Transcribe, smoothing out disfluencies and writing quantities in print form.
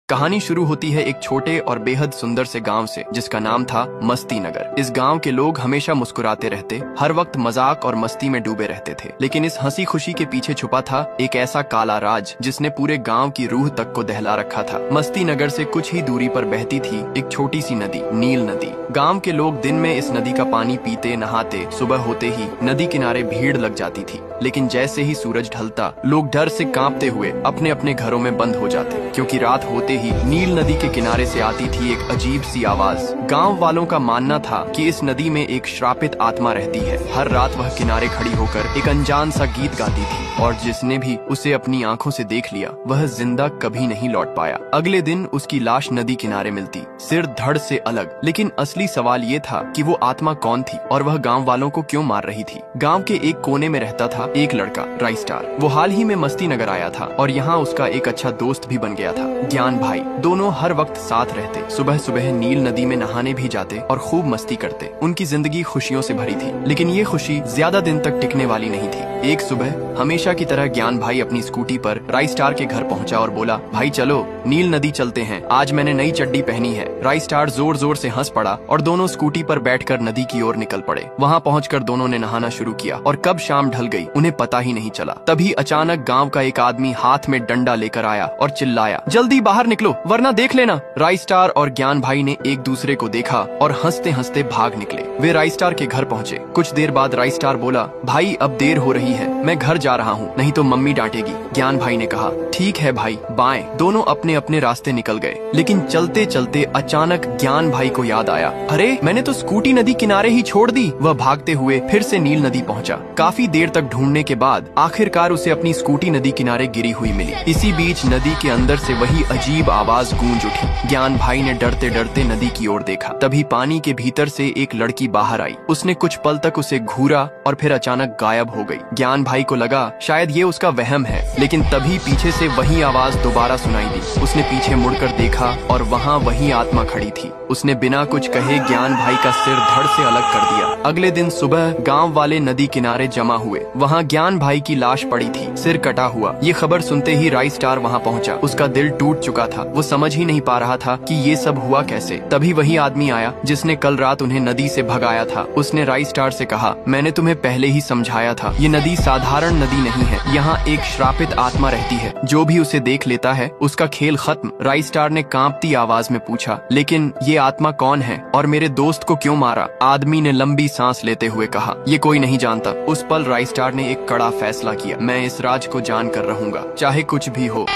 कहानी शुरू होती है एक छोटे और बेहद सुंदर से गांव से जिसका नाम था मस्ती नगर। इस गांव के लोग हमेशा मुस्कुराते रहते, हर वक्त मजाक और मस्ती में डूबे रहते थे। लेकिन इस हंसी खुशी के पीछे छुपा था एक ऐसा काला राज जिसने पूरे गांव की रूह तक को दहला रखा था। मस्ती नगर से कुछ ही दूरी पर बहती थी एक छोटी सी नदी, नील नदी। गाँव के लोग दिन में इस नदी का पानी पीते, नहाते। सुबह होते ही नदी किनारे भीड़ लग जाती थी, लेकिन जैसे ही सूरज ढलता लोग डर से कांपते हुए अपने अपने घरों में बंद हो जाते, क्योंकि रात होते ही नील नदी के किनारे से आती थी एक अजीब सी आवाज। गांव वालों का मानना था कि इस नदी में एक श्रापित आत्मा रहती है। हर रात वह किनारे खड़ी होकर एक अनजान सा गीत गाती थी और जिसने भी उसे अपनी आंखों से देख लिया वह जिंदा कभी नहीं लौट पाया। अगले दिन उसकी लाश नदी किनारे मिलती, सिर धड़ से अलग। लेकिन असली सवाल ये था कि वो आत्मा कौन थी और वह गाँव वालों को क्यों मार रही थी। गाँव के एक कोने में रहता था एक लड़का, राइस्टार। वो हाल ही में मस्ती नगर आया था और यहाँ उसका एक अच्छा दोस्त भी बन गया था, ज्ञान भाई। दोनों हर वक्त साथ रहते, सुबह सुबह नील नदी में नहाने भी जाते और खूब मस्ती करते। उनकी जिंदगी खुशियों से भरी थी, लेकिन ये खुशी ज्यादा दिन तक टिकने वाली नहीं थी। एक सुबह हमेशा की तरह ज्ञान भाई अपनी स्कूटी पर राइस्टार के घर पहुंचा और बोला, भाई चलो नील नदी चलते हैं, आज मैंने नई चड्डी पहनी है। राइस्टार जोर जोर से हंस पड़ा और दोनों स्कूटी पर बैठकर नदी की ओर निकल पड़े। वहाँ पहुंचकर दोनों ने नहाना शुरू किया और कब शाम ढल गई उन्हें पता ही नहीं चला। तभी अचानक गाँव का एक आदमी हाथ में डंडा लेकर आया और चिल्लाया, जल्दी बाहर निकलो वरना देख लेना। राइस्टार और ज्ञान भाई ने एक दूसरे को देखा और हंसते हंसते भाग निकले। वे राइस्टार के घर पहुंचे। कुछ देर बाद राइस्टार बोला, भाई अब देर हो रही है, मैं घर जा रहा हूँ, नहीं तो मम्मी डांटेगी। ज्ञान भाई ने कहा, ठीक है भाई, बाएं। दोनों अपने अपने रास्ते निकल गए। लेकिन चलते चलते अचानक ज्ञान भाई को याद आया, अरे मैंने तो स्कूटी नदी किनारे ही छोड़ दी। वह भागते हुए फिर से नील नदी पहुंचा। काफी देर तक ढूंढने के बाद आखिरकार उसे अपनी स्कूटी नदी किनारे गिरी हुई मिली। इसी बीच नदी के अंदर से वही अजीब आवाज गूंज उठी। ज्ञान भाई ने डरते डरते नदी की ओर देखा। तभी पानी के भीतर से एक लड़की बाहर आई। उसने कुछ पल तक उसे घूरा और फिर अचानक गायब हो गई। ज्ञान भाई को लगा शायद ये उसका वहम है, लेकिन तभी पीछे से वही आवाज दोबारा सुनाई दी। उसने पीछे मुड़कर देखा और वहाँ वही आत्मा खड़ी थी। उसने बिना कुछ कहे ज्ञान भाई का सिर धड़ से अलग कर दिया। अगले दिन सुबह गांव वाले नदी किनारे जमा हुए। वहाँ ज्ञान भाई की लाश पड़ी थी, सिर कटा हुआ। ये खबर सुनते ही राइस्टार वहाँ पहुंचा। उसका दिल टूट चुका था, वो समझ ही नहीं पा रहा था कि ये सब हुआ कैसे। तभी वही आदमी आया जिसने कल रात उन्हें नदी से भगाया था। उसने राइस्टार से कहा, मैंने तुम्हें पहले ही समझाया था, ये नदी साधारण नदी नहीं है, यहाँ एक श्रापित आत्मा रहती है। जो भी उसे देख लेता है उसका खेल खत्म। राइस्टार ने कांपती आवाज में पूछा, लेकिन ये आत्मा कौन है और मेरे दोस्त को क्यों मारा? आदमी ने लंबी सांस लेते हुए कहा, ये कोई नहीं जानता। उस पल राइस्टार ने एक कड़ा फैसला किया, मैं इस राज को जान कर रहूंगा, चाहे कुछ भी हो।